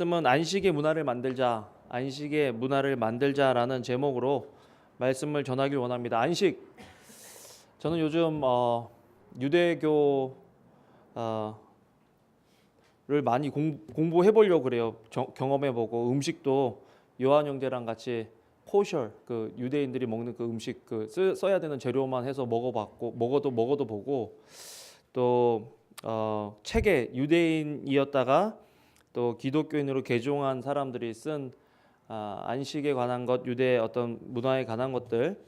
말씀은 안식의 문화를 만들자, 안식의 문화를 만들자라는 제목으로 말씀을 전하길 원합니다. 안식, 저는 요즘 유대교 를 많이 공부해 보려고 그래요. 경험해 보고 음식도 요한 형제랑 같이 코셜, 그 유대인들이 먹는 그 음식 써야 되는 재료만 해서 먹어봤고 먹어도 보고 또 책에 유대인이었다가 또 기독교인으로 개종한 사람들이 쓴 안식에 관한 것, 유대 어떤 문화에 관한 것들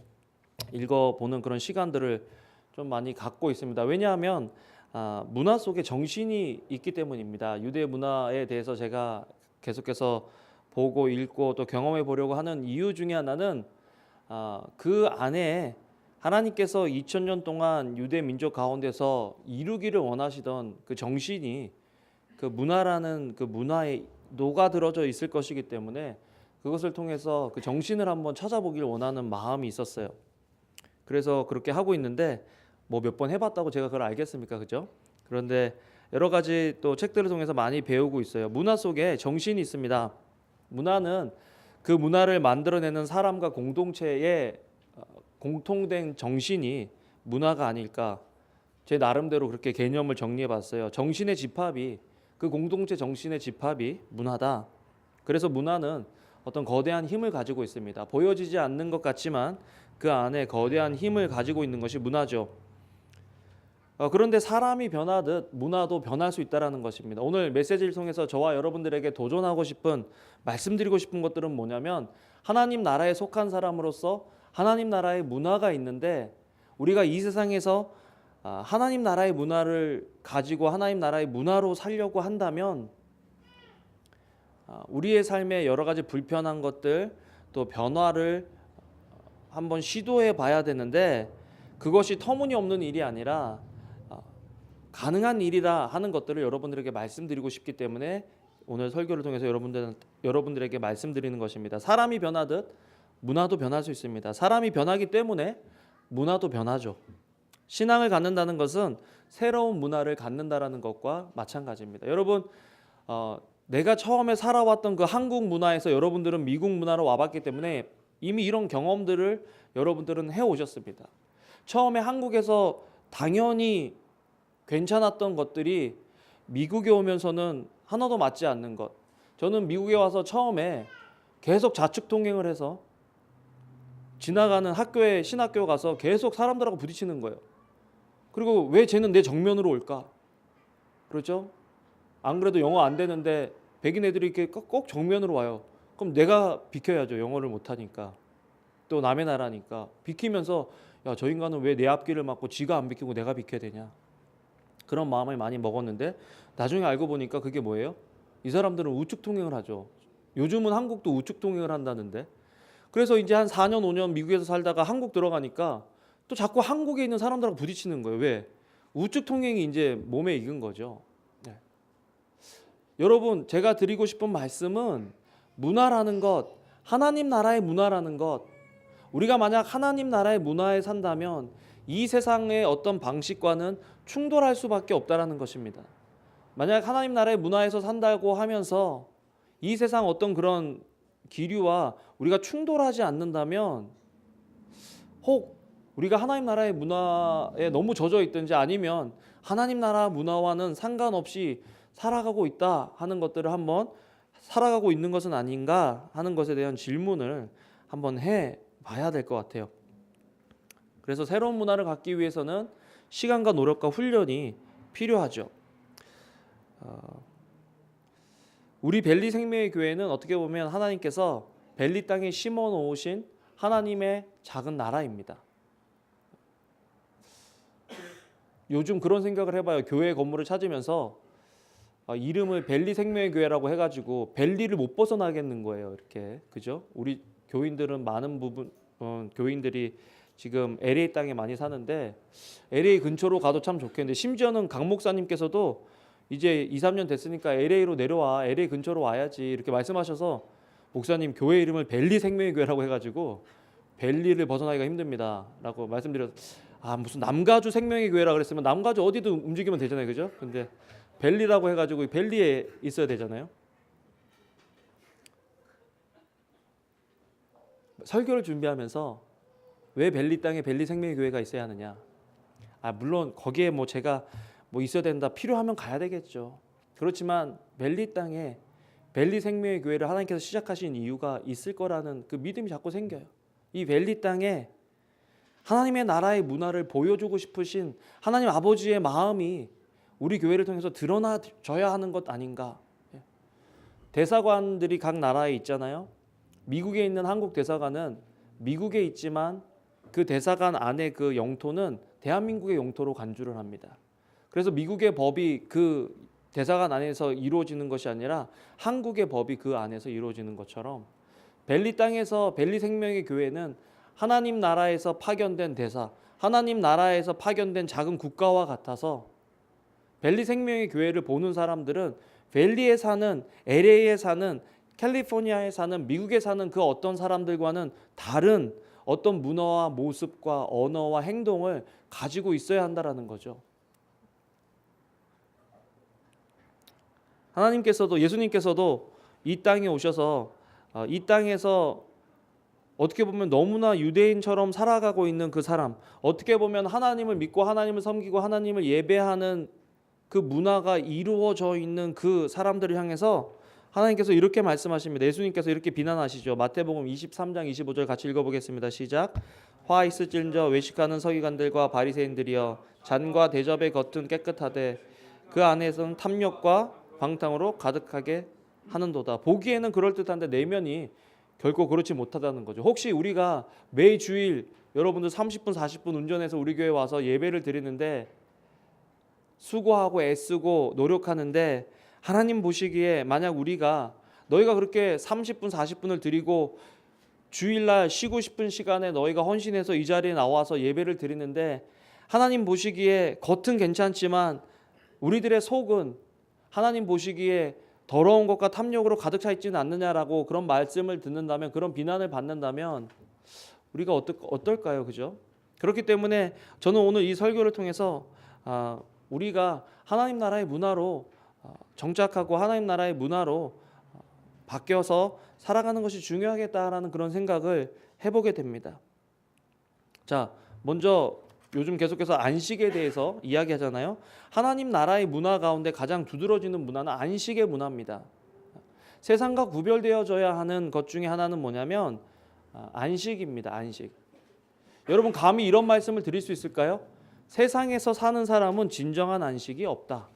읽어보는 그런 시간들을 좀 많이 갖고 있습니다. 왜냐하면 문화 속에 정신이 있기 때문입니다. 유대 문화에 대해서 제가 계속해서 보고 읽고 또 경험해 보려고 하는 이유 중에 하나는 그 안에 하나님께서 2000년 동안 유대 민족 가운데서 이루기를 원하시던 그 정신이 그 문화라는 그 문화에 녹아들어져 있을 것이기 때문에 그것을 통해서 그 정신을 한번 찾아보길 원하는 마음이 있었어요. 그래서 그렇게 하고 있는데 뭐 몇 번 해봤다고 제가 그걸 알겠습니까, 그죠? 그런데 여러 가지 또 책들을 통해서 많이 배우고 있어요. 문화 속에 정신이 있습니다. 문화는 그 문화를 만들어내는 사람과 공동체의 공통된 정신이 문화가 아닐까. 제 나름대로 그렇게 개념을 정리해봤어요. 정신의 집합이, 그 공동체 정신의 집합이 문화다. 그래서 문화는 어떤 거대한 힘을 가지고 있습니다. 보여지지 않는 것 같지만 그 안에 거대한 힘을 가지고 있는 것이 문화죠. 그런데 사람이 변하듯 문화도 변할 수 있다는 것입니다. 오늘 메시지를 통해서 저와 여러분들에게 도전하고 싶은, 말씀드리고 싶은 것들은 뭐냐면, 하나님 나라에 속한 사람으로서 하나님 나라의 문화가 있는데, 우리가 이 세상에서 하나님 나라의 문화를 가지고 하나님 나라의 문화로 살려고 한다면 우리의 삶에 여러 가지 불편한 것들, 또 변화를 한번 시도해 봐야 되는데, 그것이 터무니없는 일이 아니라 가능한 일이라 하는 것들을 여러분들에게 말씀드리고 싶기 때문에 오늘 설교를 통해서 여러분들에게 말씀드리는 것입니다. 사람이 변하듯 문화도 변할 수 있습니다. 사람이 변하기 때문에 문화도 변하죠. 신앙을 갖는다는 것은 새로운 문화를 갖는다라는 것과 마찬가지입니다. 여러분, 내가 처음에 살아왔던 그 한국 문화에서 여러분들은 미국 문화로 와봤기 때문에 이미 이런 경험들을 여러분들은 해오셨습니다. 처음에 한국에서 당연히 괜찮았던 것들이 미국에 오면서는 하나도 맞지 않는 것. 저는 미국에 와서 처음에 계속 좌측통행을 해서 지나가는 학교에, 신학교 가서 계속 사람들하고 부딪히는 거예요. 그리고 왜 쟤는 내 정면으로 올까? 그렇죠? 안 그래도 영어 안 되는데 백인 애들이 이렇게 꼭 정면으로 와요. 그럼 내가 비켜야죠. 영어를 못하니까. 또 남의 나라니까. 비키면서 야, 저 인간은 왜 내 앞길을 막고 지가 안 비키고 내가 비켜야 되냐. 그런 마음을 많이 먹었는데 나중에 알고 보니까 그게 뭐예요? 이 사람들은 우측 통행을 하죠. 요즘은 한국도 우측 통행을 한다는데. 그래서 이제 한 4년 5년 미국에서 살다가 한국 들어가니까 또 자꾸 한국에 있는 사람들하고 부딪히는 거예요. 왜? 우측 통행이 이제 몸에 익은 거죠. 네. 여러분, 제가 드리고 싶은 말씀은 문화라는 것, 하나님 나라의 문화라는 것, 우리가 만약 하나님 나라의 문화에 산다면 이 세상의 어떤 방식과는 충돌할 수밖에 없다라는 것입니다. 만약 하나님 나라의 문화에서 산다고 하면서 이 세상 어떤 그런 기류와 우리가 충돌하지 않는다면, 혹 우리가 하나님 나라의 문화에 너무 젖어 있든지 아니면 하나님 나라 문화와는 상관없이 살아가고 있다 하는 것들을 한번, 살아가고 있는 것은 아닌가 하는 것에 대한 질문을 한번 해 봐야 될 것 같아요. 그래서 새로운 문화를 갖기 위해서는 시간과 노력과 훈련이 필요하죠. 우리 벨리 생명의 교회는 어떻게 보면 하나님께서 벨리 땅에 심어 놓으신 하나님의 작은 나라입니다. 요즘 그런 생각을 해봐요. 교회 건물을 찾으면서 이름을 벨리 생명의 교회라고 해가지고 벨리를 못 벗어나겠는 거예요. 이렇게, 그죠? 우리 교인들은 많은 부분 교인들이 지금 LA 땅에 많이 사는데 LA 근처로 가도 참 좋겠는데, 심지어는 강 목사님께서도 이제 2, 3년 됐으니까 LA로 내려와, LA 근처로 와야지 이렇게 말씀하셔서, 목사님 교회 이름을 벨리 생명의 교회라고 해가지고 벨리를 벗어나기가 힘듭니다 라고 말씀드려서, 무슨 남가주 생명의 교회라 그랬으면 남가주 어디도 움직이면 되잖아요, 그죠? 근데 벨리라고 해가지고 벨리에 있어야 되잖아요. 설교를 준비하면서 왜 벨리 땅에 벨리 생명의 교회가 있어야 하느냐? 물론 거기에 뭐 제가 뭐 있어야 된다, 필요하면 가야 되겠죠. 그렇지만 벨리 땅에 벨리 생명의 교회를 하나님께서 시작하신 이유가 있을 거라는 그 믿음이 자꾸 생겨요. 이 벨리 땅에 하나님의 나라의 문화를 보여주고 싶으신 하나님 아버지의 마음이 우리 교회를 통해서 드러나져야 하는 것 아닌가. 대사관들이 각 나라에 있잖아요. 미국에 있는 한국 대사관은 미국에 있지만 그 대사관 안에 그 영토는 대한민국의 영토로 간주를 합니다. 그래서 미국의 법이 그 대사관 안에서 이루어지는 것이 아니라 한국의 법이 그 안에서 이루어지는 것처럼 벨리 땅에서 벨리 생명의 교회는 하나님 나라에서 파견된 대사, 하나님 나라에서 파견된 작은 국가와 같아서 벨리 생명의 교회를 보는 사람들은 벨리에 사는, LA에 사는, 캘리포니아에 사는, 미국에 사는 그 어떤 사람들과는 다른 어떤 문화와 모습과 언어와 행동을 가지고 있어야 한다라는 거죠. 하나님께서도, 예수님께서도 이 땅에 오셔서 이 땅에서 어떻게 보면 너무나 유대인처럼 살아가고 있는 그 사람, 어떻게 보면 하나님을 믿고 하나님을 섬기고 하나님을 예배하는 그 문화가 이루어져 있는 그 사람들을 향해서 하나님께서 이렇게 말씀하십니다. 예수님께서 이렇게 비난하시죠. 마태복음 23장 25절 같이 읽어보겠습니다. 시작. 화 있을진저 외식하는 서기관들과 바리새인들이여, 잔과 대접의 겉은 깨끗하되 그 안에서는 탐욕과 방탕으로 가득하게 하는도다. 보기에는 그럴듯한데 내면이 결코 그렇지 못하다는 거죠. 혹시 우리가 매주일 여러분들 30분 40분 운전해서 우리 교회 와서 예배를 드리는데 수고하고 애쓰고 노력하는데 하나님 보시기에 만약 우리가 너희가 그렇게 30분 40분을 드리고 주일날 쉬고 싶은 시간에 너희가 헌신해서 이 자리에 나와서 예배를 드리는데 하나님 보시기에 겉은 괜찮지만 우리들의 속은 하나님 보시기에 더러운 것과 탐욕으로 가득 차 있지는 않느냐라고 그런 말씀을 듣는다면, 그런 비난을 받는다면 우리가 어떨까요? 그죠? 그렇기 때문에 저는 오늘 이 설교를 통해서 우리가 하나님 나라의 문화로 정착하고 하나님 나라의 문화로 바뀌어서 살아가는 것이 중요하겠다라는 그런 생각을 해보게 됩니다. 자, 먼저 요즘 계속해서 안식에 대해서 이야기하잖아요. 하나님 나라의 문화 가운데 가장 두드러지는 문화는 안식의 문화입니다. 세상과 구별되어져야 하는 것 중에 하나는 뭐냐면 안식입니다. 안식. 여러분 감히 이런 말씀을 드릴 수 있을까요? 세상에서 사는 사람은 진정한 안식이 없다.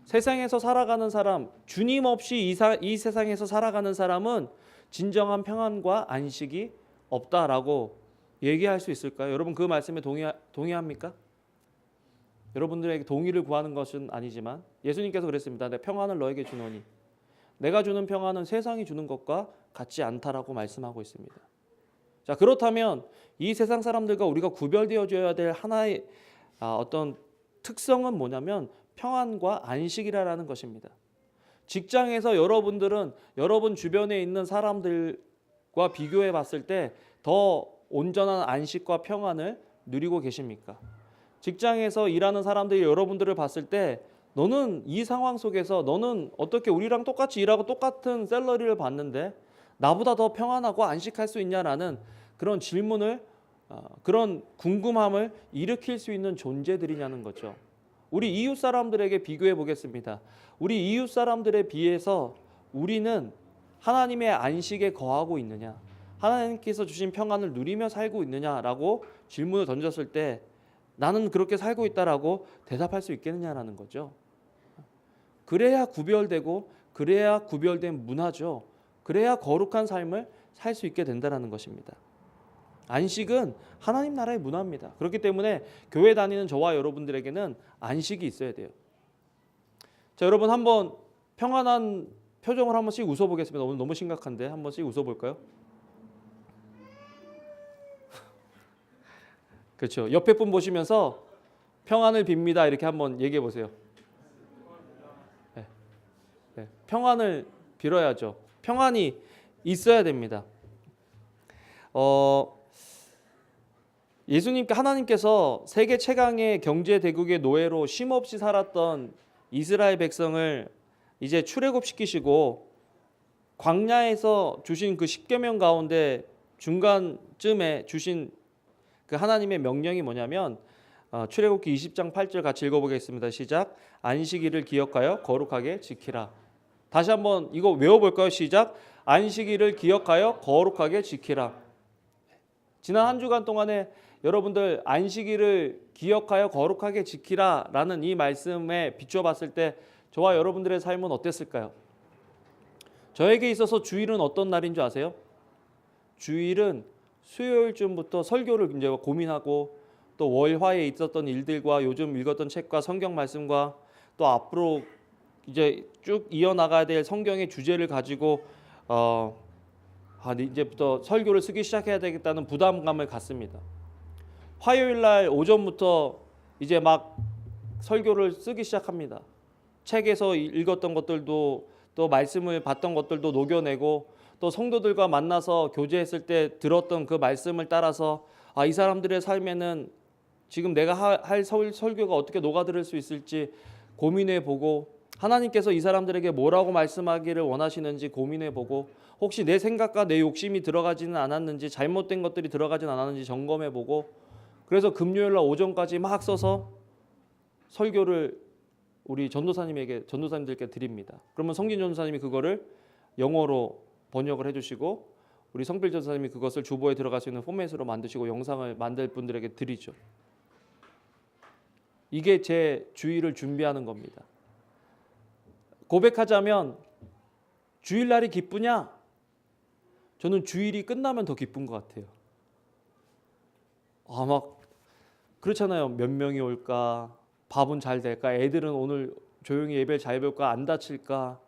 세상에서 살아가는 사람, 주님 없이 이 세상에서 살아가는 사람은 진정한 평안과 안식이 없다라고 얘기할 수 있을까요? 여러분 그 말씀에 동의합니까? 여러분들에게 동의를 구하는 것은 아니지만 예수님께서 그랬습니다. 내 평안을 너에게 주노니 내가 주는 평안은 세상이 주는 것과 같지 않다라고 말씀하고 있습니다. 자, 그렇다면 이 세상 사람들과 우리가 구별되어져야 될 하나의 어떤 특성은 뭐냐면 평안과 안식이라는 것입니다. 직장에서 여러분들은 여러분 주변에 있는 사람들과 비교해 봤을 때 더 온전한 안식과 평안을 누리고 계십니까? 직장에서 일하는 사람들이 여러분들을 봤을 때 너는 이 상황 속에서 너는 어떻게 우리랑 똑같이 일하고 똑같은 샐러리를 받는데 나보다 더 평안하고 안식할 수 있냐라는 그런 질문을 그런 궁금함을 일으킬 수 있는 존재들이냐는 거죠. 우리 이웃 사람들에게 비교해 보겠습니다. 우리 이웃 사람들에 비해서 우리는 하나님의 안식에 거하고 있느냐, 하나님께서 주신 평안을 누리며 살고 있느냐라고 질문을 던졌을 때 나는 그렇게 살고 있다라고 대답할 수 있겠느냐라는 거죠. 그래야 구별되고 그래야 구별된 문화죠. 그래야 거룩한 삶을 살 수 있게 된다라는 것입니다. 안식은 하나님 나라의 문화입니다. 그렇기 때문에 교회 다니는 저와 여러분들에게는 안식이 있어야 돼요. 자, 여러분 한번 평안한 표정을 한 번씩 웃어보겠습니다. 오늘 너무 심각한데 한 번씩 웃어볼까요? 그렇죠. 옆에 분 보시면서 평안을 빕니다 이렇게 한번 얘기해 보세요. 네. 평안을 빌어야죠. 평안이 있어야 됩니다. 예수님께 하나님께서 세계 최강의 경제 대국의 노예로 쉼없이 살았던 이스라엘 백성을 이제 출애굽시키시고 광야에서 주신 그 십계명 가운데 중간쯤에 주신 그 하나님의 명령이 뭐냐면 출애굽기 20장 8절 같이 읽어보겠습니다. 시작. 안식일을 기억하여 거룩하게 지키라. 다시 한번 이거 외워볼까요? 시작. 안식일을 기억하여 거룩하게 지키라. 지난 한 주간 동안에 여러분들 안식일을 기억하여 거룩하게 지키라라는 이 말씀에 비춰봤을 때 저와 여러분들의 삶은 어땠을까요? 저에게 있어서 주일은 어떤 날인 줄 아세요? 주일은 수요일쯤부터 설교를 이제 고민하고 또 월화에 있었던 일들과 요즘 읽었던 책과 성경 말씀과 또 앞으로 이제 쭉 이어나가야 될 성경의 주제를 가지고 이제부터 설교를 쓰기 시작해야 되겠다는 부담감을 갖습니다. 화요일 날 오전부터 이제 막 설교를 쓰기 시작합니다. 책에서 읽었던 것들도 또 말씀을 봤던 것들도 녹여내고 또 성도들과 만나서 교제했을 때 들었던 그 말씀을 따라서 이 사람들의 삶에는 지금 내가 할 설교가 어떻게 녹아들을 수 있을지 고민해보고 하나님께서 이 사람들에게 뭐라고 말씀하기를 원하시는지 고민해보고 혹시 내 생각과 내 욕심이 들어가지는 않았는지 잘못된 것들이 들어가진 않았는지 점검해보고 그래서 금요일날 오전까지 막 써서 설교를 우리 전도사님들께 드립니다. 그러면 성진 전도사님이 그거를 영어로 번역을 해주시고 우리 성필 전도사님이 그것을 주보에 들어갈 수 있는 포맷으로 만드시고 영상을 만들 분들에게 드리죠. 이게 제 주일을 준비하는 겁니다. 고백하자면 주일날이 기쁘냐? 저는 주일이 끝나면 더 기쁜 것 같아요. 막 그렇잖아요. 몇 명이 올까? 밥은 잘 될까? 애들은 오늘 조용히 예배를 잘 배울까? 안 다칠까?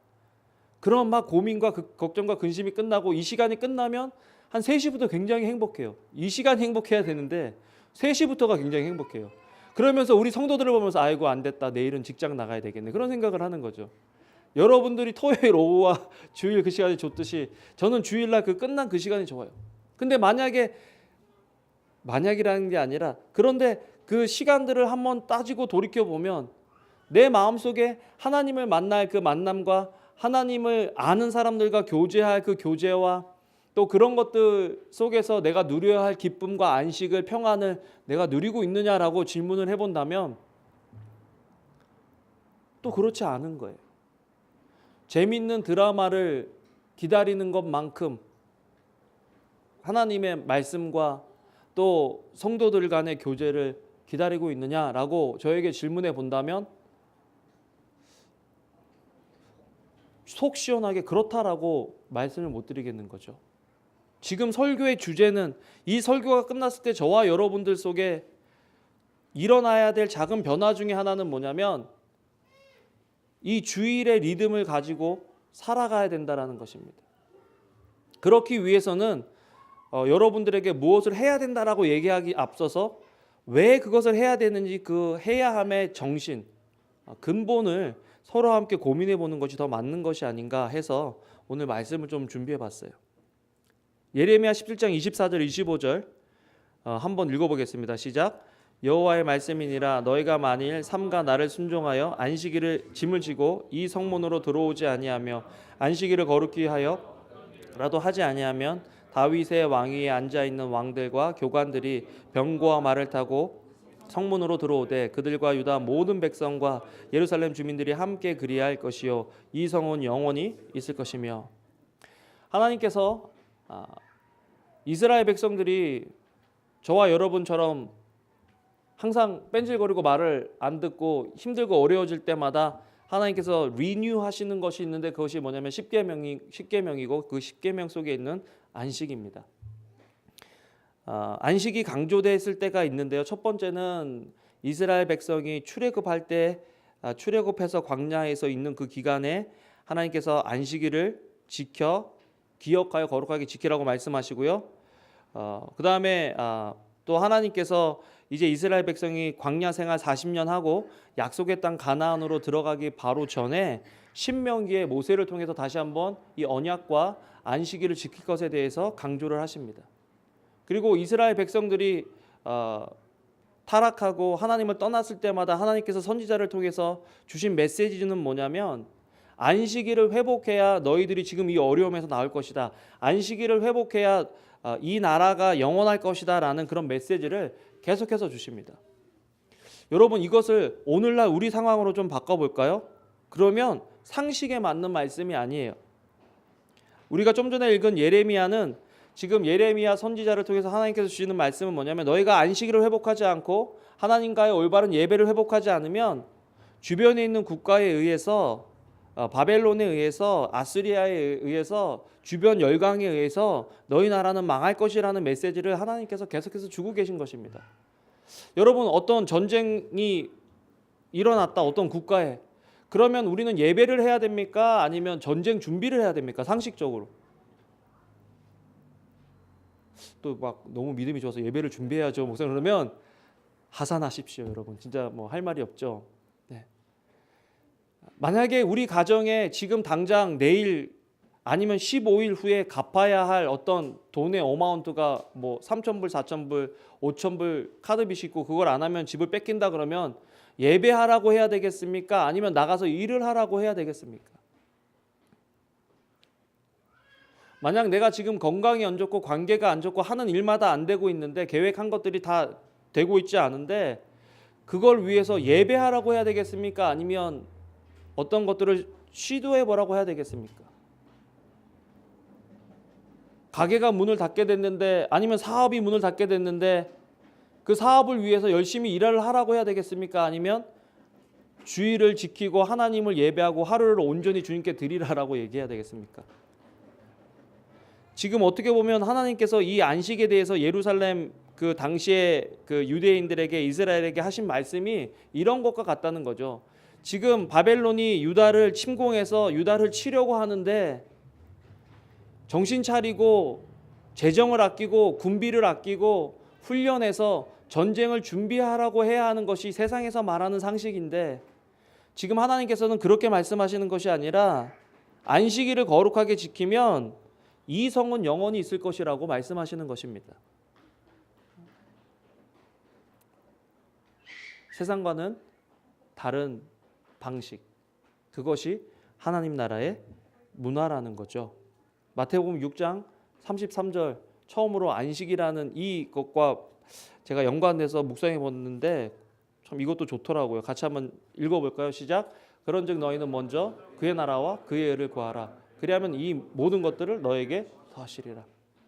그런 막 고민과 걱정과 근심이 끝나고 이 시간이 끝나면 한 3시부터 굉장히 행복해요. 이 시간이 행복해야 되는데 3시부터가 굉장히 행복해요. 그러면서 우리 성도들을 보면서 아이고 안 됐다. 내일은 직장 나가야 되겠네. 그런 생각을 하는 거죠. 여러분들이 토요일 오후와 주일 그 시간이 좋듯이 저는 주일날 그 끝난 그 시간이 좋아요. 근데 만약이라는 게 아니라 그런데 그 시간들을 한번 따지고 돌이켜 보면 내 마음속에 하나님을 만날 그 만남과 하나님을 아는 사람들과 교제할 그 교제와 또 그런 것들 속에서 내가 누려야 할 기쁨과 안식을 평안을 내가 누리고 있느냐라고 질문을 해본다면 또 그렇지 않은 거예요. 재밌는 드라마를 기다리는 것만큼 하나님의 말씀과 또 성도들 간의 교제를 기다리고 있느냐라고 저에게 질문해 본다면 속 시원하게 그렇다라고 말씀을 못 드리겠는 거죠. 지금 설교의 주제는 이 설교가 끝났을 때 저와 여러분들 속에 일어나야 될 작은 변화 중에 하나는 뭐냐면 이 주일의 리듬을 가지고 살아가야 된다는 것입니다. 그렇기 위해서는 여러분들에게 무엇을 해야 된다라고 얘기하기 앞서서 왜 그것을 해야 되는지 그 해야 함의 정신, 근본을 서로 함께 고민해 보는 것이 더 맞는 것이 아닌가 해서 오늘 말씀을 좀 준비해 봤어요. 예레미야 17장 24절 25절 한번 읽어보겠습니다. 시작. 여호와의 말씀이니라 너희가 만일 삼가 나를 순종하여 안식일을 짐을 지고 이 성문으로 들어오지 아니하며 안식일을 거룩히 하여라도 하지 아니하면 다윗의 왕위에 앉아 있는 왕들과 교관들이 병거와 말을 타고 성문으로 들어오되 그들과 유다 모든 백성과 예루살렘 주민들이 함께 그리할 것이요 이 성은 영원히 있을 것이며 하나님께서 이스라엘 백성들이 저와 여러분처럼 항상 뺀질거리고 말을 안 듣고 힘들고 어려워질 때마다 하나님께서 리뉴 하시는 것이 있는데 그것이 뭐냐면 십계명이고 그 십계명 속에 있는 안식입니다. 안식이 강조됐을 때가 있는데요. 첫 번째는 이스라엘 백성이 출애굽할 때 출애굽해서 광야에서 있는 그 기간에 하나님께서 안식일을 기억하여 거룩하게 지키라고 말씀하시고요. 그 다음에 또 하나님께서 이제 이스라엘 백성이 광야 생활 40년 하고 약속의 땅 가나안으로 들어가기 바로 전에 신명기에 모세를 통해서 다시 한번 이 언약과 안식일을 지킬 것에 대해서 강조를 하십니다. 그리고 이스라엘 백성들이 타락하고 하나님을 떠났을 때마다 하나님께서 선지자를 통해서 주신 메시지는 뭐냐면 안식일을 회복해야 너희들이 지금 이 어려움에서 나올 것이다. 안식일을 회복해야 이 나라가 영원할 것이다 라는 그런 메시지를 계속해서 주십니다. 여러분, 이것을 오늘날 우리 상황으로 좀 바꿔볼까요? 그러면 상식에 맞는 말씀이 아니에요. 우리가 좀 전에 읽은 예레미야는 지금 예레미야 선지자를 통해서 하나님께서 주시는 말씀은 뭐냐면, 너희가 안식일을 회복하지 않고 하나님과의 올바른 예배를 회복하지 않으면 주변에 있는 국가에 의해서, 바벨론에 의해서, 아스리아에 의해서, 주변 열강에 의해서 너희 나라는 망할 것이라는 메시지를 하나님께서 계속해서 주고 계신 것입니다. 여러분, 어떤 전쟁이 일어났다, 어떤 국가에. 그러면 우리는 예배를 해야 됩니까? 아니면 전쟁 준비를 해야 됩니까? 상식적으로. 또 막 너무 믿음이 좋아서 예배를 준비해야죠, 목사님. 그러면 하산하십시오, 여러분. 진짜 뭐 할 말이 없죠. 네. 만약에 우리 가정에 지금 당장 내일 아니면 15일 후에 갚아야 할 어떤 돈의 어마운트가 뭐 3,000불, 4,000불, 5,000불 카드빚이 있고 그걸 안 하면 집을 뺏긴다 그러면 예배하라고 해야 되겠습니까? 아니면 나가서 일을 하라고 해야 되겠습니까? 만약 내가 지금 건강이 안 좋고 관계가 안 좋고 하는 일마다 안 되고 있는데 계획한 것들이 다 되고 있지 않은데 그걸 위해서 예배하라고 해야 되겠습니까? 아니면 어떤 것들을 시도해 보라고 해야 되겠습니까? 가게가 문을 닫게 됐는데, 아니면 사업이 문을 닫게 됐는데 그 사업을 위해서 열심히 일을 하라고 해야 되겠습니까? 아니면 주의를 지키고 하나님을 예배하고 하루를 온전히 주님께 드리라라고 얘기해야 되겠습니까? 지금 어떻게 보면 하나님께서 이 안식에 대해서 예루살렘 그 당시에 그 유대인들에게, 이스라엘에게 하신 말씀이 이런 것과 같다는 거죠. 지금 바벨론이 유다를 침공해서 유다를 치려고 하는데 정신 차리고 재정을 아끼고 군비를 아끼고 훈련해서 전쟁을 준비하라고 해야 하는 것이 세상에서 말하는 상식인데, 지금 하나님께서는 그렇게 말씀하시는 것이 아니라 안식일을 거룩하게 지키면 이 성은 영원히 있을 것이라고 말씀하시는 것입니다. 세상과는 다른 방식, 그것이 하나님 나라의 문화라는 거죠. 마태복음 6장 33절 처음으로 안식이라는 이것과 제가 연관돼서 묵상해 봤는데 참 이것도 좋더라고요. 같이 한번 읽어볼까요? 시작. 그런즉 너희는 먼저 그의 나라와 그의 의를 구하라. 그리하면 이 모든 것들을 너에게 더하시리라.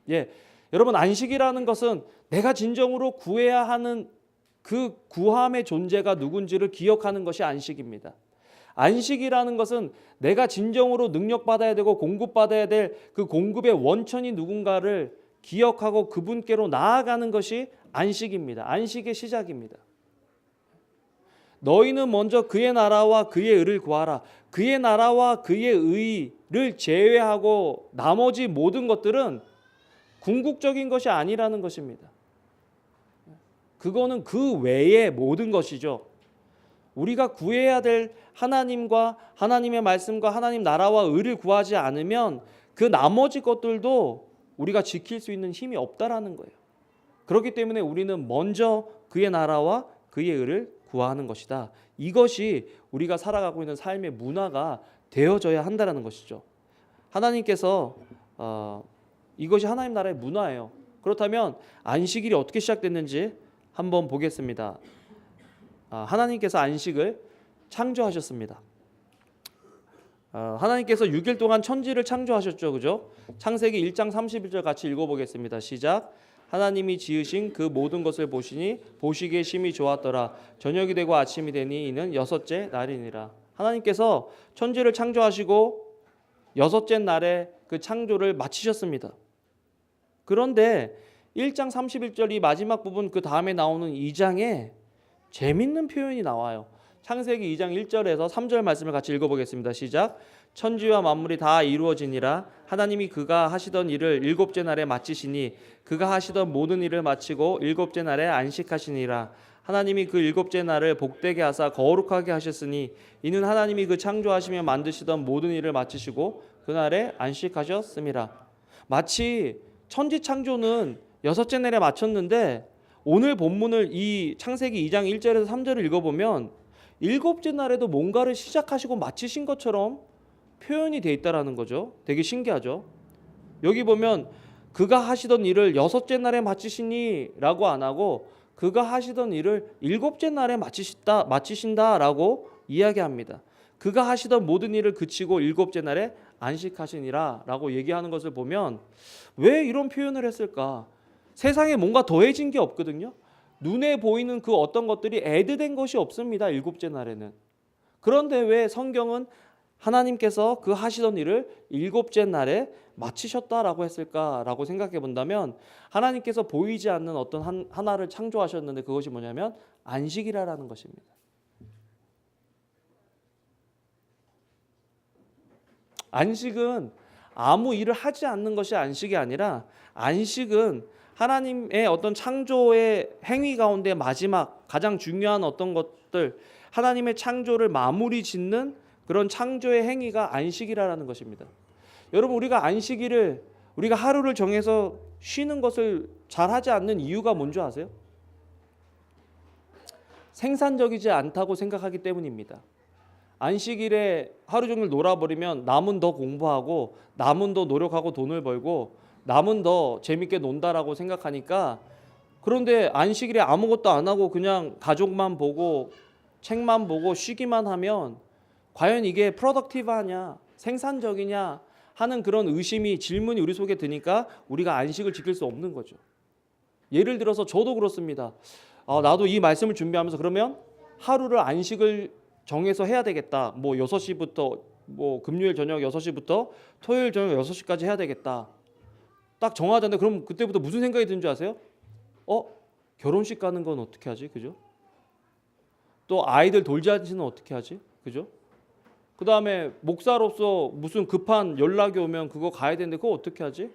예, 여러분, 안식이라는 것은 내가 진정으로 구해야 하는 그 구함의 존재가 누군지를 기억하는 것이 안식입니다. 안식이라는 것은 내가 진정으로 능력받아야 되고 공급받아야 될 그 공급의 원천이 누군가를 기억하고 그분께로 나아가는 것이 안식입니다. 안식의 시작입니다. 너희는 먼저 그의 나라와 그의 의를 구하라. 그의 나라와 그의 의를 제외하고 나머지 모든 것들은 궁극적인 것이 아니라는 것입니다. 그거는 그 외의 모든 것이죠. 우리가 구해야 될 하나님과 하나님의 말씀과 하나님 나라와 의를 구하지 않으면 그 나머지 것들도 우리가 지킬 수 있는 힘이 없다라는 거예요. 그렇기 때문에 우리는 먼저 그의 나라와 그의 의를 구하는 것이다. 이것이 우리가 살아가고 있는 삶의 문화가 되어져야 한다는 것이죠. 하나님께서 이것이 하나님 나라의 문화예요. 그렇다면 안식일이 어떻게 시작됐는지 한번 보겠습니다. 하나님께서 안식을 창조하셨습니다. 하나님께서 6일 동안 천지를 창조하셨죠, 그죠? 창세기 1장 31절 같이 읽어보겠습니다. 시작. 하나님이 지으신 그 모든 것을 보시니 보시기에 심히 좋았더라. 저녁이 되고 아침이 되니 이는 여섯째 날이니라. 하나님께서 천지를 창조하시고 여섯째 날에 그 창조를 마치셨습니다. 그런데 1장 31절 이 마지막 부분, 그 다음에 나오는 2장에 재밌는 표현이 나와요. 창세기 2장 1절에서 3절 말씀을 같이 읽어보겠습니다. 시작. 천지와 만물이 다 이루어지니라. 하나님이 그가 하시던 일을 일곱째 날에 마치시니 그가 하시던 모든 일을 마치고 일곱째 날에 안식하시니라. 하나님이 그 일곱째 날을 복되게 하사 거룩하게 하셨으니 이는 하나님이 그 창조하시며 만드시던 모든 일을 마치시고 그날에 안식하셨음이라. 마치 천지 창조는 여섯째 날에 마쳤는데 오늘 본문을 이 창세기 2장 1절에서 3절을 읽어보면 일곱째 날에도 뭔가를 시작하시고 마치신 것처럼 표현이 돼 있다라는 거죠. 되게 신기하죠. 여기 보면 그가 하시던 일을 여섯째 날에 마치시니라고 안 하고 그가 하시던 일을 일곱째 날에 마치신다라고 이야기합니다. 그가 하시던 모든 일을 그치고 일곱째 날에 안식하시니라라고 얘기하는 것을 보면 왜 이런 표현을 했을까? 세상에 뭔가 더해진 게 없거든요. 눈에 보이는 그 어떤 것들이 애드된 것이 없습니다. 일곱째 날에는. 그런데 왜 성경은 하나님께서 그 하시던 일을 일곱째 날에 마치셨다라고 했을까라고 생각해 본다면 하나님께서 보이지 않는 어떤 하나를 창조하셨는데 그것이 뭐냐면 안식이라는 것입니다. 안식은 아무 일을 하지 않는 것이 안식이 아니라 안식은 하나님의 어떤 창조의 행위 가운데 마지막 가장 중요한 어떤 것들 하나님의 창조를 마무리 짓는 그런 창조의 행위가 안식이라는 것입니다. 여러분 우리가 안식일을 우리가 하루를 정해서 쉬는 것을 잘하지 않는 이유가 뭔지 아세요? 생산적이지 않다고 생각하기 때문입니다. 안식일에 하루 종일 놀아버리면 남은 더 공부하고 남은 더 노력하고 돈을 벌고 남은 더 재밌게 논다라고 생각하니까 그런데 안식일에 아무것도 안 하고 그냥 가족만 보고 책만 보고 쉬기만 하면 과연 이게 프로덕티브하냐 생산적이냐 하는 그런 의심이 질문이 우리 속에 드니까 우리가 안식을 지킬 수 없는 거죠. 예를 들어서 저도 그렇습니다. 나도 이 말씀을 준비하면서 그러면 하루를 안식을 정해서 해야 되겠다. 뭐 6시부터 뭐 금요일 저녁 6시부터 토요일 저녁 6시까지 해야 되겠다. 딱 정하자는데 그럼 그때부터 무슨 생각이 드는 줄 아세요? 결혼식 가는 건 어떻게 하지? 그죠? 또 아이들 돌잔치는 어떻게 하지? 그죠? 그 다음에 목사로서 무슨 급한 연락이 오면 그거 가야 되는데 그거 어떻게 하지?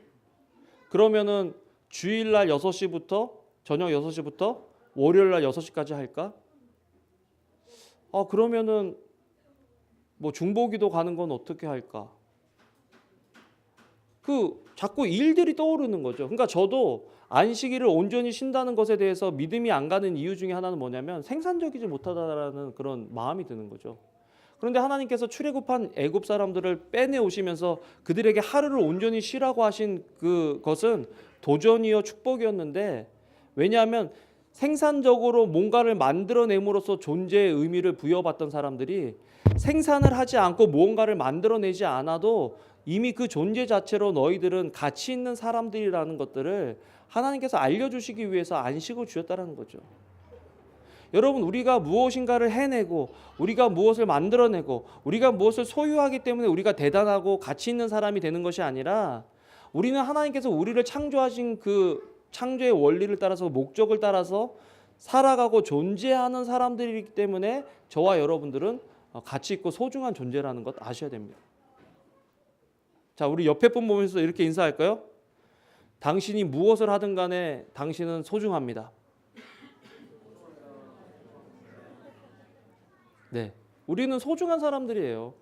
그러면은 주일날 6시부터 저녁 6시부터 월요일날 6시까지 할까? 그러면은 뭐 중보기도 가는 건 어떻게 할까? 자꾸 일들이 떠오르는 거죠. 그러니까 저도 안식일을 온전히 쉰다는 것에 대해서 믿음이 안 가는 이유 중에 하나는 뭐냐면 생산적이지 못하다라는 그런 마음이 드는 거죠. 그런데 하나님께서 출애굽한 애굽 사람들을 빼내 오시면서 그들에게 하루를 온전히 쉬라고 하신 그것은 도전이요 축복이었는데 왜냐하면 생산적으로 뭔가를 만들어냄으로써 존재의 의미를 부여받던 사람들이 생산을 하지 않고 무언가를 만들어내지 않아도 이미 그 존재 자체로 너희들은 가치 있는 사람들이라는 것들을 하나님께서 알려주시기 위해서 안식을 주셨다는 거죠. 여러분 우리가 무엇인가를 해내고 우리가 무엇을 만들어내고 우리가 무엇을 소유하기 때문에 우리가 대단하고 가치 있는 사람이 되는 것이 아니라 우리는 하나님께서 우리를 창조하신 그 창조의 원리를 따라서 목적을 따라서 살아가고 존재하는 사람들이기 때문에 저와 여러분들은 가치 있고 소중한 존재라는 것 아셔야 됩니다. 자, 우리 옆에 분 보면서 이렇게 인사할까요? 당신이 무엇을 하든 간에 당신은 소중합니다. 네, 우리는 소중한 사람들이에요.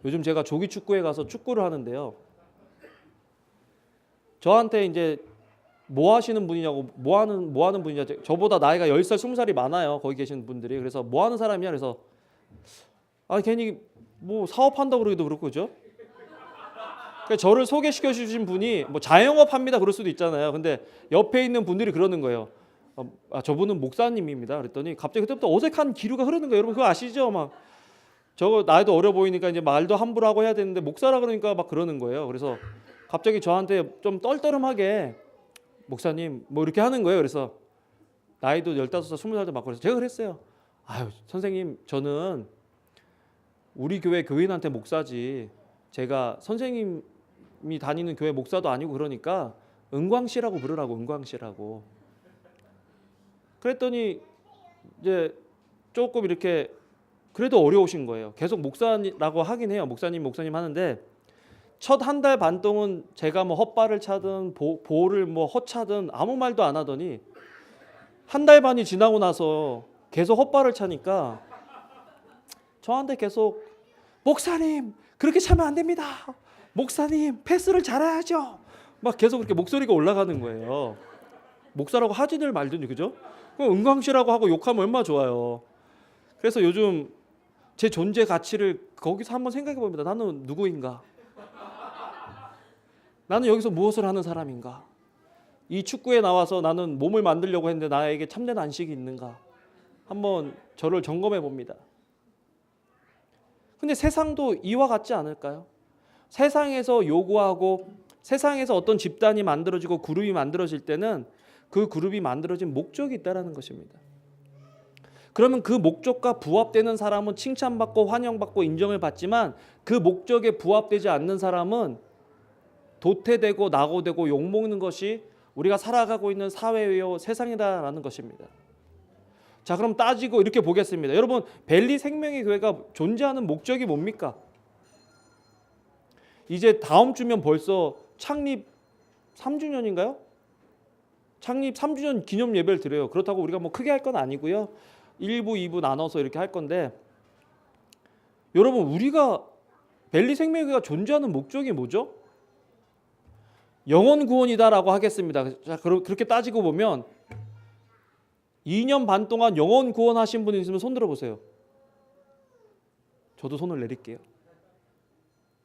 요즘 제가 조기 축구에 가서 축구를 하는데요. 저한테 이제 뭐 하시는 분이냐고 뭐 하는 분이냐 저보다 나이가 10살 20살이 많아요. 거기 계신 분들이. 그래서 뭐 하는 사람이야? 그래서 괜히 뭐 사업한다고 그러기도 그렇고 그죠? 그러니까 저를 소개시켜 주신 분이 뭐 자영업 합니다 그럴 수도 있잖아요. 근데 옆에 있는 분들이 그러는 거예요. 저분은 목사님입니다. 그랬더니 갑자기 그때부터 어색한 기류가 흐르는 거예요. 여러분 그거 아시죠? 막 저거 나이도 어려 보이니까 이제 말도 함부로 하고 해야 되는데 목사라 그러니까 막 그러는 거예요. 그래서 갑자기 저한테 좀 떨떠름하게 목사님 뭐 이렇게 하는 거예요. 그래서 나이도 15살 20살도 막 그래서 제가 그랬어요. 선생님 저는 우리 교회 교인한테 목사지 제가 선생님이 다니는 교회 목사도 아니고 그러니까 은광씨라고 부르라고 은광씨라고. 그랬더니 이제 조금 이렇게 그래도 어려우신 거예요. 계속 목사라고 하긴 해요. 목사님 하는데 첫 한 달 반 동안 제가 뭐 헛발을 차든 보를 뭐 허차든 아무 말도 안 하더니 한 달 반이 지나고 나서 계속 헛발을 차니까 저한테 계속 목사님 그렇게 차면 안 됩니다. 목사님 패스를 잘해야죠. 막 계속 그렇게 목소리가 올라가는 거예요. 목사라고 하지들 말든지 그죠? 은광씨라고 하고 욕하면 얼마나 좋아요. 그래서 요즘 제 존재 가치를 거기서 한번 생각해 봅니다. 나는 누구인가? 나는 여기서 무엇을 하는 사람인가? 이 축구에 나와서 나는 몸을 만들려고 했는데 나에게 참된 안식이 있는가? 한번 저를 점검해 봅니다. 근데 세상도 이와 같지 않을까요? 세상에서 요구하고 세상에서 어떤 집단이 만들어지고 그룹이 만들어질 때는 그 그룹이 만들어진 목적이 있다는 것입니다. 그러면 그 목적과 부합되는 사람은 칭찬받고 환영받고 인정을 받지만 그 목적에 부합되지 않는 사람은 도태되고 낙오되고 욕먹는 것이 우리가 살아가고 있는 사회요 세상이다라는 것입니다. 자, 그럼 따지고 이렇게 보겠습니다. 여러분, 벨리 생명의 교회가 존재하는 목적이 뭡니까? 이제 다음 주면 벌써 창립 3주년인가요? 창립 3주년 기념 예배를 드려요. 그렇다고 우리가 뭐 크게 할 건 아니고요. 1부, 2부 나눠서 이렇게 할 건데, 여러분, 우리가 벨리 생명의 교회가 존재하는 목적이 뭐죠? 영혼 구원이다라고 하겠습니다. 자, 그렇게 따지고 보면 2년 반 동안 영혼 구원하신 분이 있으면 손 들어보세요. 저도 손을 내릴게요.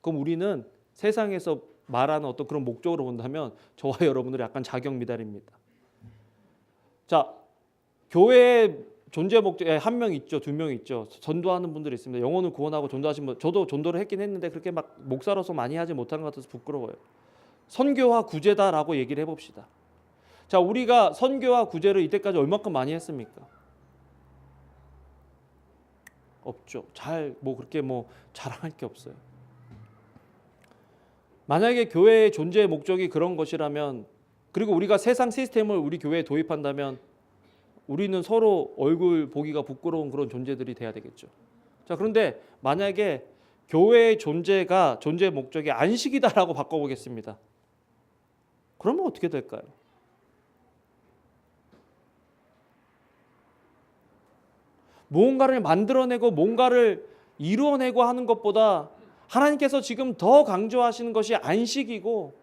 그럼 우리는 세상에서 말하는 어떤 그런 목적으로 본다면 저와 여러분들이 약간 자격 미달입니다. 자, 교회에 존재 목적에 한 명 있죠, 두 명 있죠. 전도하는 분들이 있습니다. 영혼을 구원하고 전도하신 분, 저도 전도를 했긴 했는데 그렇게 막 목사로서 많이 하지 못한 것 같아서 부끄러워요. 선교와 구제다라고 얘기를 해봅시다. 자, 우리가 선교와 구제를 이때까지 얼마큼 많이 했습니까? 없죠. 그렇게 자랑할 게 없어요. 만약에 교회의 존재의 목적이 그런 것이라면, 그리고 우리가 세상 시스템을 우리 교회에 도입한다면 우리는 서로 얼굴 보기가 부끄러운 그런 존재들이 돼야 되겠죠. 자, 그런데 만약에 교회의 존재의 목적이 안식이다라고 바꿔보겠습니다. 그러면 어떻게 될까요? 무언가를 만들어내고 뭔가를 이루어내고 하는 것보다 하나님께서 지금 더 강조하시는 것이 안식이고,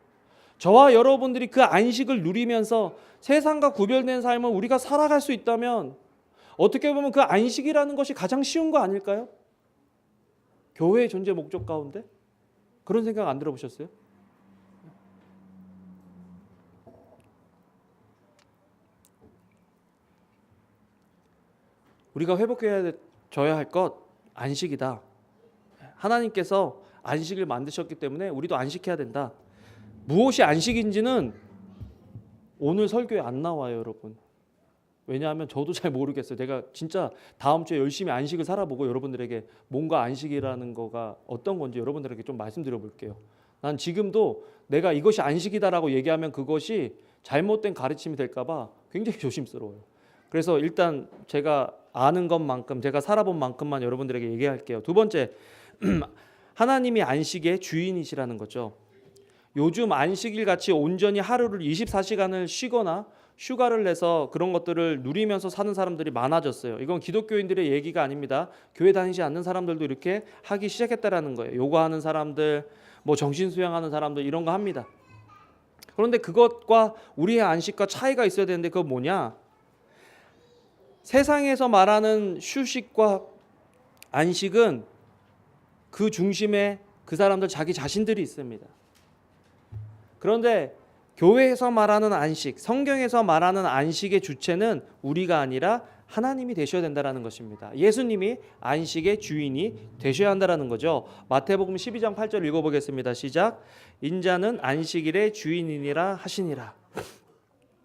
저와 여러분들이 그 안식을 누리면서 세상과 구별된 삶을 우리가 살아갈 수 있다면 어떻게 보면 그 안식이라는 것이 가장 쉬운 거 아닐까요? 교회의 존재 목적 가운데 그런 생각 안 들어보셨어요? 우리가 회복해야 할 것 안식이다. 하나님께서 안식을 만드셨기 때문에 우리도 안식해야 된다. 무엇이 안식인지는 오늘 설교에 안 나와요, 여러분. 왜냐하면 저도 잘 모르겠어요. 내가 진짜 다음 주에 열심히 안식을 살아보고 여러분들에게 뭔가 안식이라는 거가 어떤 건지 여러분들에게 좀 말씀드려 볼게요. 난 지금도 내가 이것이 안식이다라고 얘기하면 그것이 잘못된 가르침이 될까 봐 굉장히 조심스러워요. 그래서 일단 제가 아는 것만큼, 제가 살아본 만큼만 여러분들에게 얘기할게요. 두 번째, 하나님이 안식의 주인이시라는 거죠. 요즘 안식일 같이 온전히 하루를 24시간을 쉬거나 휴가를 내서 그런 것들을 누리면서 사는 사람들이 많아졌어요. 이건 기독교인들의 얘기가 아닙니다. 교회 다니지 않는 사람들도 이렇게 하기 시작했다라는 거예요. 요가하는 사람들, 정신 수양하는 사람들 이런 거 합니다. 그런데 그것과 우리의 안식과 차이가 있어야 되는데 그건 뭐냐? 세상에서 말하는 휴식과 안식은 그 중심에 그 사람들 자기 자신들이 있습니다. 그런데 교회에서 말하는 안식, 성경에서 말하는 안식의 주체는 우리가 아니라 하나님이 되셔야 된다는 것입니다. 예수님이 안식의 주인이 되셔야 한다는 거죠. 마태복음 12장 8절 읽어보겠습니다. 시작. 인자는 안식일의 주인이니라 하시니라.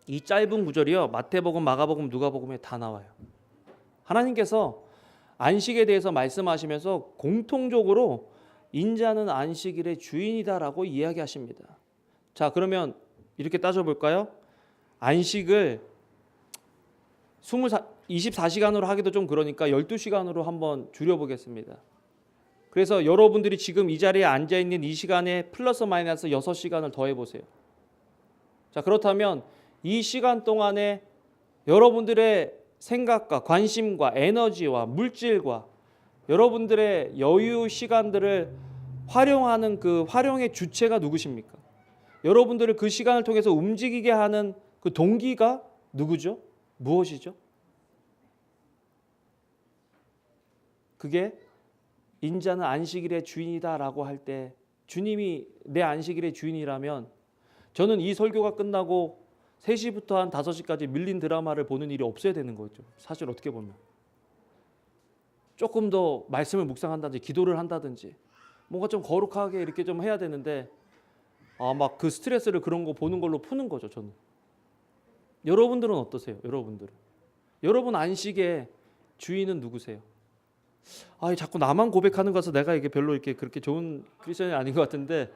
이 짧은 구절이요, 마태복음, 마가복음, 누가복음에 다 나와요. 하나님께서 안식에 대해서 말씀하시면서 공통적으로 인자는 안식일의 주인이다라고 이야기하십니다. 자, 그러면 이렇게 따져볼까요? 안식을 24시간으로 하기도 좀 그러니까 12시간으로 한번 줄여보겠습니다. 그래서 여러분들이 지금 이 자리에 앉아있는 이 시간에 플러스 마이너스 6시간을 더해보세요. 자, 그렇다면 이 시간 동안에 여러분들의 생각과 관심과 에너지와 물질과 여러분들의 여유 시간들을 활용하는 그 활용의 주체가 누구십니까? 여러분들을 그 시간을 통해서 움직이게 하는 그 동기가 누구죠? 무엇이죠? 그게 인자는 안식일의 주인이다라고 할 때 주님이 내 안식일의 주인이라면 저는 이 설교가 끝나고 3시부터 한 5시까지 밀린 드라마를 보는 일이 없어야 되는 거죠. 사실 어떻게 보면 조금 더 말씀을 묵상한다든지 기도를 한다든지 뭔가 좀 거룩하게 이렇게 좀 해야 되는데 막 그 스트레스를 그런 거 보는 걸로 푸는 거죠. 저는. 여러분들은 어떠세요? 여러분 안식의 주인은 누구세요? 자꾸 나만 고백하는 거라서 내가 이게 별로 이렇게 그렇게 좋은 크리스천이 아닌 것 같은데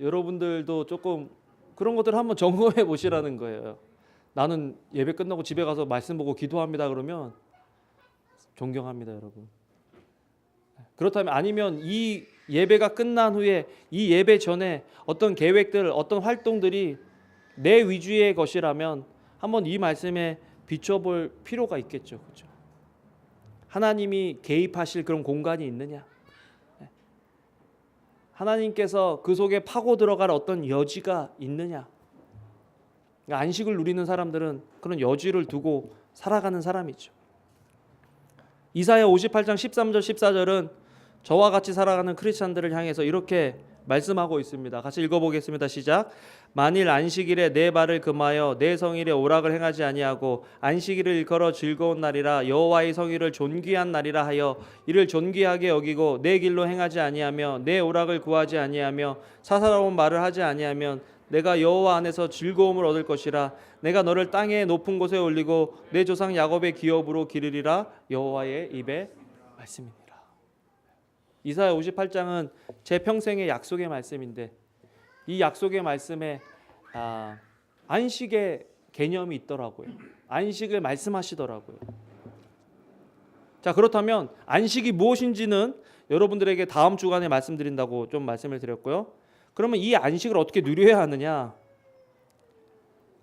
여러분들도 조금 그런 것들을 한번 점검해 보시라는 거예요. 나는 예배 끝나고 집에 가서 말씀 보고 기도합니다 그러면 존경합니다, 여러분. 그렇다면 아니면 이 예배가 끝난 후에 이 예배 전에 어떤 계획들, 어떤 활동들이 내 위주의 것이라면 한번 이 말씀에 비춰볼 필요가 있겠죠. 그렇죠? 하나님이 개입하실 그런 공간이 있느냐? 하나님께서 그 속에 파고 들어갈 어떤 여지가 있느냐? 그러니까 안식을 누리는 사람들은 그런 여지를 두고 살아가는 사람이죠. 이사야 58장 13절 14절은 저와 같이 살아가는 크리스찬들을 향해서 이렇게 말씀하고 있습니다. 같이 읽어보겠습니다. 시작. 만일 안식일에 내 발을 금하여 내 성일에 오락을 행하지 아니하고 안식일을 일컬어 즐거운 날이라 여호와의 성일을 존귀한 날이라 하여 이를 존귀하게 여기고 내 길로 행하지 아니하며 내 오락을 구하지 아니하며 사사로운 말을 하지 아니하면 내가 여호와 안에서 즐거움을 얻을 것이라 내가 너를 땅의 높은 곳에 올리고 내 조상 야곱의 기업으로 기르리라 여호와의 입의 말씀입니다. 이사야 58장은 제 평생의 약속의 말씀인데 이 약속의 말씀에 안식의 개념이 있더라고요. 안식을 말씀하시더라고요. 자, 그렇다면 안식이 무엇인지는 여러분들에게 다음 주간에 말씀드린다고 좀 말씀을 드렸고요. 그러면 이 안식을 어떻게 누려야 하느냐?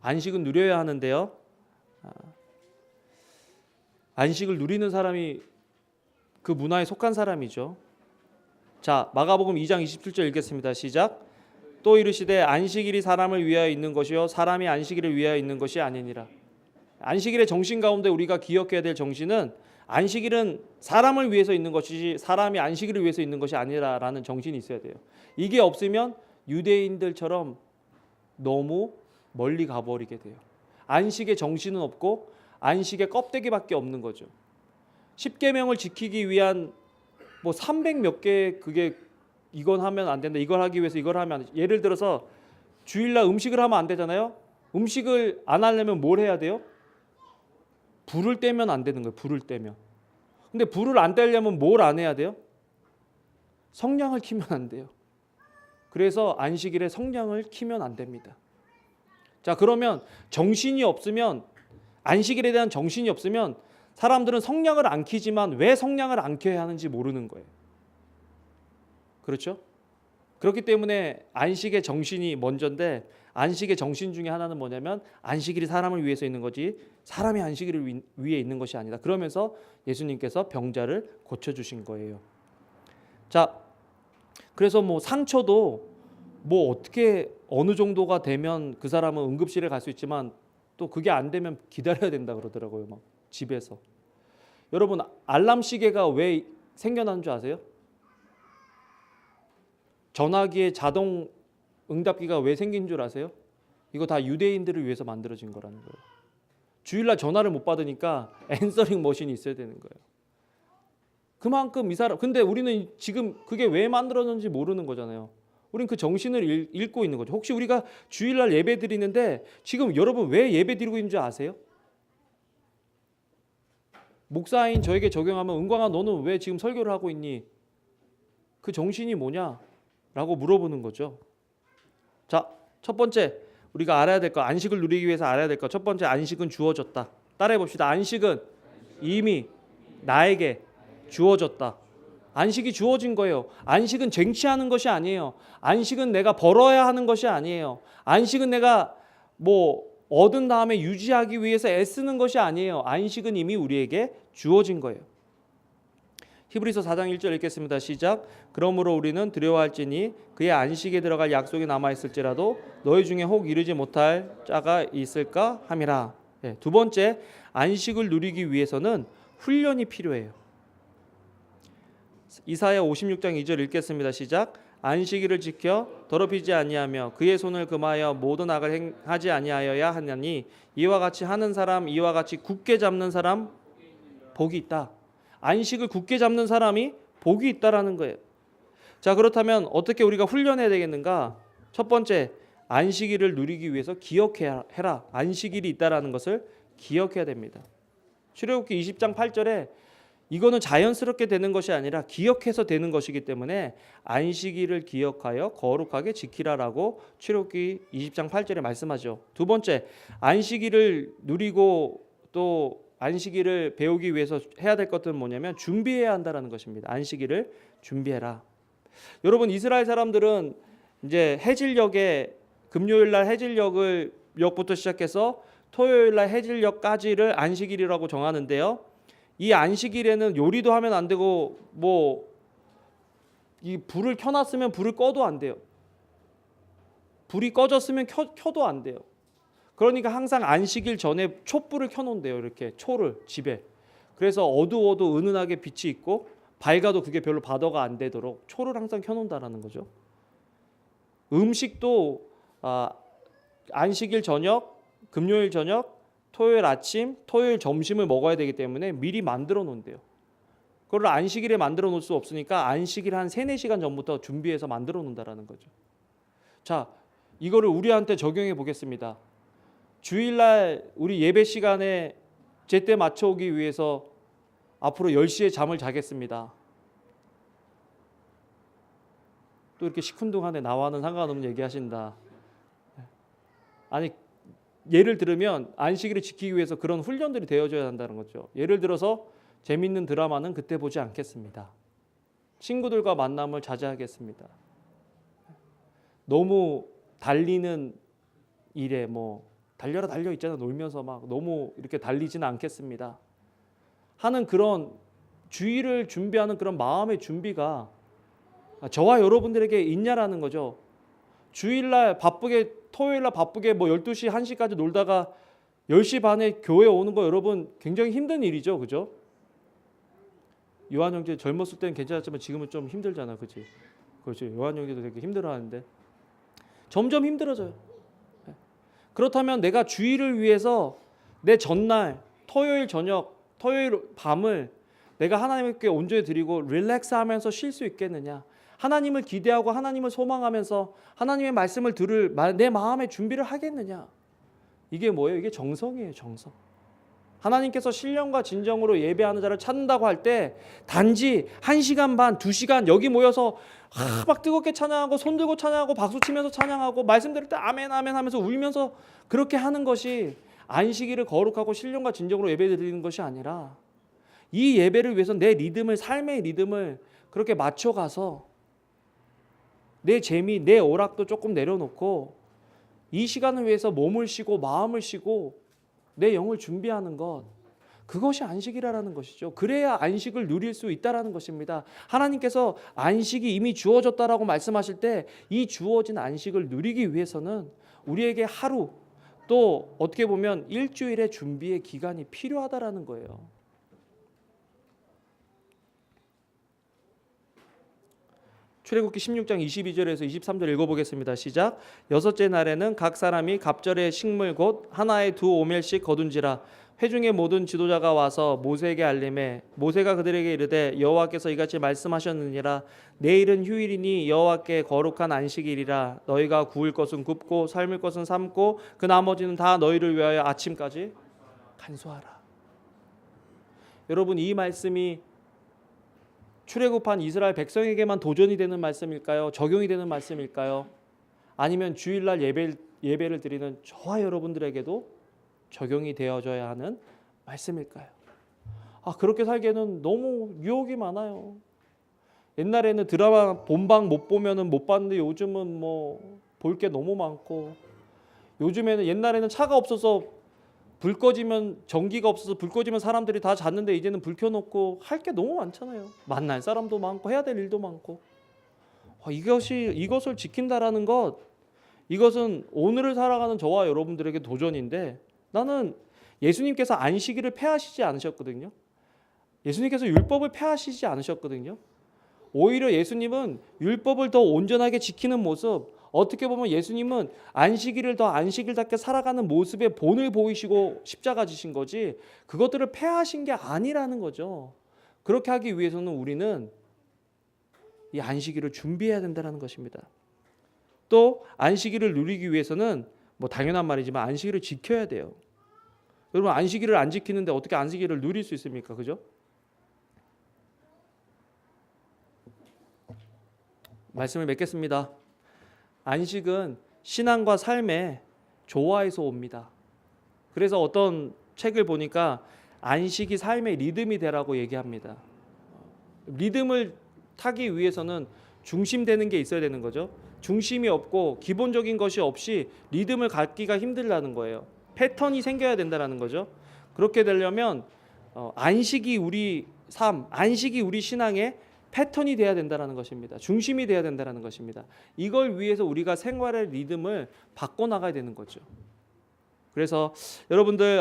안식은 누려야 하는데요. 안식을 누리는 사람이 그 문화에 속한 사람이죠. 자, 마가복음 2장 27절 읽겠습니다. 시작. 또 이르시되 안식일이 사람을 위하여 있는 것이요 사람이 안식일을 위하여 있는 것이 아니니라. 안식일의 정신 가운데 우리가 기억해야 될 정신은 안식일은 사람을 위해서 있는 것이지 사람이 안식일을 위해서 있는 것이 아니라라는 정신이 있어야 돼요. 이게 없으면 유대인들처럼 너무 멀리 가버리게 돼요. 안식의 정신은 없고 안식의 껍데기밖에 없는 거죠. 10계명을 지키기 위한 300 몇 개 그게 이건 하면 안 된다. 이걸 하기 위해서 이걸 하면 안 돼. 예를 들어서 주일날 음식을 하면 안 되잖아요. 음식을 안 하려면 뭘 해야 돼요? 불을 떼면 안 되는 거예요. 불을 떼면. 근데 불을 안 떼려면 뭘 안 해야 돼요? 성냥을 키면 안 돼요. 그래서 안식일에 성냥을 키면 안 됩니다. 자, 그러면 정신이 없으면 안식일에 대한 정신이 없으면 사람들은 성냥을 안 키지만 왜 성냥을 안 켜야 하는지 모르는 거예요. 그렇죠? 그렇기 때문에 안식의 정신이 먼저인데 안식의 정신 중에 하나는 뭐냐면 안식일이 사람을 위해서 있는 거지 사람이 안식일을 위해 있는 것이 아니다. 그러면서 예수님께서 병자를 고쳐주신 거예요. 자, 그래서 상처도 어떻게 어느 정도가 되면 그 사람은 응급실에 갈 수 있지만 또 그게 안 되면 기다려야 된다 그러더라고요. 막 집에서. 여러분 알람 시계가 왜 생겨난 줄 아세요? 전화기의 자동 응답기가 왜 생긴 줄 아세요? 이거 다 유대인들을 위해서 만들어진 거라는 거예요. 주일날 전화를 못 받으니까 앤서링 머신이 있어야 되는 거예요. 그만큼 이 사람 근데 우리는 지금 그게 왜 만들어졌는지 모르는 거잖아요. 우린 그 정신을 잃고 있는 거죠. 혹시 우리가 주일날 예배 드리는데 지금 여러분 왜 예배 드리고 있는 줄 아세요? 목사인 저에게 적용하면 은광아 너는 왜 지금 설교를 하고 있니? 그 정신이 뭐냐? 라고 물어보는 거죠. 자, 첫 번째 우리가 알아야 될 거 안식을 누리기 위해서 알아야 될 거 첫 번째 안식은 주어졌다. 따라해 봅시다. 안식은 이미 나에게 주어졌다. 안식이 주어진 거예요. 안식은 쟁취하는 것이 아니에요. 안식은 내가 벌어야 하는 것이 아니에요. 안식은 내가 얻은 다음에 유지하기 위해서 애쓰는 것이 아니에요. 안식은 이미 우리에게 주어진 거예요. 히브리서 4장 1절 읽겠습니다. 시작. 그러므로 우리는 두려워할지니 그의 안식에 들어갈 약속이 남아있을지라도 너희 중에 혹 이르지 못할 자가 있을까 함이라. 두 번째 안식을 누리기 위해서는 훈련이 필요해요. 이사야 56장 2절 읽겠습니다. 시작. 안식일을 지켜 더럽히지 아니하며 그의 손을 금하여 모든 악을 행하지 아니하여야 하나니 이와 같이 하는 사람, 이와 같이 굳게 잡는 사람 복이 있다. 안식을 굳게 잡는 사람이 복이 있다라는 거예요. 자, 그렇다면 어떻게 우리가 훈련해야 되겠는가? 첫 번째, 안식일을 누리기 위해서 기억해라. 안식일이 있다라는 것을 기억해야 됩니다. 출애굽기 20장 8절에 이거는 자연스럽게 되는 것이 아니라 기억해서 되는 것이기 때문에 안식일을 기억하여 거룩하게 지키라라고 출애굽기 20장 8절에 말씀하죠. 두 번째, 안식일을 누리고 또 안식일을 배우기 위해서 해야 될 것들은 뭐냐면 준비해야 한다라는 것입니다. 안식일을 준비해라. 여러분, 이스라엘 사람들은 이제 해질녘에 금요일 날 해질녘부터 시작해서 토요일 날 해질녘까지를 안식일이라고 정하는데요. 이 안식일에는 요리도 하면 안 되고 이 불을 켜놨으면 불을 꺼도 안 돼요. 불이 꺼졌으면 켜도 안 돼요. 그러니까 항상 안식일 전에 촛불을 켜놓는데요. 이렇게 초를 집에. 그래서 어두워도 은은하게 빛이 있고 밝아도 그게 별로 바더가 안 되도록 초를 항상 켜놓는다라는 거죠. 음식도 안식일 저녁, 금요일 저녁, 토요일 아침, 토요일 점심을 먹어야 되기 때문에 미리 만들어 놓은대요. 그걸 안식일에 만들어 놓을 수 없으니까 안식일 한 3-4시간 전부터 준비해서 만들어 놓는다라는 거죠. 자, 이거를 우리한테 적용해 보겠습니다. 주일날 우리 예배 시간에 제때 맞춰오기 위해서 앞으로 10시에 잠을 자겠습니다. 또 이렇게 시큰둥하네. 나와는 상관없는 얘기하신다. 아니, 예를 들면 안식일을 지키기 위해서 그런 훈련들이 되어져야 한다는 거죠. 예를 들어서 재밌는 드라마는 그때 보지 않겠습니다. 친구들과 만남을 자제하겠습니다. 너무 달리는 일에 달려라 달려 있잖아. 놀면서 막 너무 이렇게 달리지는 않겠습니다. 하는 그런 주일을 준비하는 그런 마음의 준비가 저와 여러분들에게 있냐라는 거죠. 주일날 바쁘게 토요일날 바쁘게 12시 1시까지 놀다가 10시 반에 교회 오는 거 여러분 굉장히 힘든 일이죠. 그죠? 요한 형제 젊었을 때는 괜찮았지만 지금은 좀 힘들잖아. 그렇지? 그렇죠. 요한 형제도 되게 힘들어하는데 점점 힘들어져요. 그렇다면 내가 주일을 위해서 내 전날 토요일 저녁 토요일 밤을 내가 하나님께 온전히 드리고 릴렉스하면서 쉴 수 있겠느냐? 하나님을 기대하고 하나님을 소망하면서 하나님의 말씀을 들을 내 마음의 준비를 하겠느냐? 이게 뭐예요? 이게 정성이에요. 정성. 하나님께서 신령과 진정으로 예배하는 자를 찾는다고 할 때 단지 1시간 반, 2시간 여기 모여서 막 뜨겁게 찬양하고 손 들고 찬양하고 박수 치면서 찬양하고 말씀 들을 때 아멘 아멘 하면서 울면서 그렇게 하는 것이 안식일을 거룩하고 신령과 진정으로 예배 드리는 것이 아니라 이 예배를 위해서 내 리듬을 삶의 리듬을 그렇게 맞춰가서 내 재미, 내 오락도 조금 내려놓고 이 시간을 위해서 몸을 쉬고 마음을 쉬고 내 영을 준비하는 것, 그것이 안식이라는 것이죠. 그래야 안식을 누릴 수 있다라는 것입니다. 하나님께서 안식이 이미 주어졌다라고 말씀하실 때 이 주어진 안식을 누리기 위해서는 우리에게 하루 또 어떻게 보면 일주일의 준비의 기간이 필요하다라는 거예요. 출애굽기 16장 22절에서 23절 읽어보겠습니다. 시작. 여섯째 날에는 각 사람이 갑절의 식물 곧 하나에 2오멜씩 거둔지라. 회중의 모든 지도자가 와서 모세에게 알림해 모세가 그들에게 이르되 여호와께서 이같이 말씀하셨느니라. 내일은 휴일이니 여호와께 거룩한 안식일이라. 너희가 구울 것은 굽고 삶을 것은 삶고 그 나머지는 다 너희를 위하여 아침까지 간수하라. 여러분, 이 말씀이 출애굽한 이스라엘 백성에게만 도전이 되는 말씀일까요? 적용이 되는 말씀일까요? 아니면 주일날 예배를 드리는 저와 여러분들에게도 적용이 되어져야 하는 말씀일까요? 그렇게 살기에는 너무 유혹이 많아요. 옛날에는 드라마 본방 못 보면은 못 봤는데 요즘은 볼 게 너무 많고, 요즘에는 옛날에는 차가 없어서 불 꺼지면 전기가 없어서 불 꺼지면 사람들이 다 잤는데 이제는 불 켜놓고 할 게 너무 많잖아요. 만날 사람도 많고 해야 될 일도 많고. 이것을 지킨다라는 것, 이것은 오늘을 살아가는 저와 여러분들에게 도전인데, 나는 예수님께서 안식일을 폐하시지 않으셨거든요. 예수님께서 율법을 폐하시지 않으셨거든요. 오히려 예수님은 율법을 더 온전하게 지키는 모습, 어떻게 보면 예수님은 안식일을 더 안식일답게 살아가는 모습의 본을 보이시고 십자가 지신 거지 그것들을 폐하신 게 아니라는 거죠. 그렇게 하기 위해서는 우리는 이 안식일을 준비해야 된다는 것입니다. 또 안식일을 누리기 위해서는 뭐 당연한 말이지만 안식일을 지켜야 돼요. 여러분 안식일을 안 지키는데 어떻게 안식일을 누릴 수 있습니까? 그죠? 말씀을 맺겠습니다. 안식은 신앙과 삶의 조화에서 옵니다. 그래서 어떤 책을 보니까 안식이 삶의 리듬이 되라고 얘기합니다. 리듬을 타기 위해서는 중심되는 게 있어야 되는 거죠. 중심이 없고 기본적인 것이 없이 리듬을 갖기가 힘들다는 거예요. 패턴이 생겨야 된다는 거죠. 그렇게 되려면 안식이 우리 삶, 안식이 우리 신앙의 패턴이 돼야 된다는 것입니다. 중심이 돼야 된다는 것입니다. 이걸 위해서 우리가 생활의 리듬을 바꿔나가야 되는 거죠. 그래서 여러분들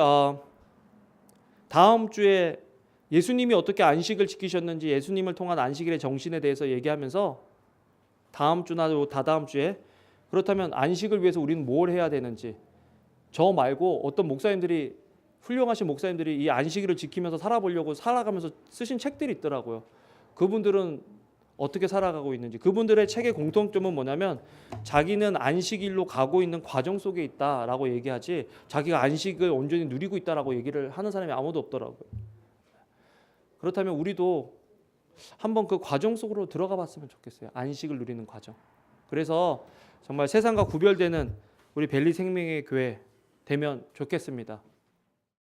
다음 주에 예수님이 어떻게 안식을 지키셨는지 예수님을 통한 안식일의 정신에 대해서 얘기하면서 다음 주나 다다음 주에 그렇다면 안식을 위해서 우리는 뭘 해야 되는지 저 말고 어떤 목사님들이 훌륭하신 목사님들이 이 안식일을 지키면서 살아보려고 살아가면서 쓰신 책들이 있더라고요. 그분들은 어떻게 살아가고 있는지 그분들의 책의 공통점은 뭐냐면 자기는 안식일로 가고 있는 과정 속에 있다라고 얘기하지 자기가 안식을 온전히 누리고 있다라고 얘기를 하는 사람이 아무도 없더라고요. 그렇다면 우리도 한번 그 과정 속으로 들어가 봤으면 좋겠어요. 안식을 누리는 과정. 그래서 정말 세상과 구별되는 우리 벨리 생명의 교회 되면 좋겠습니다.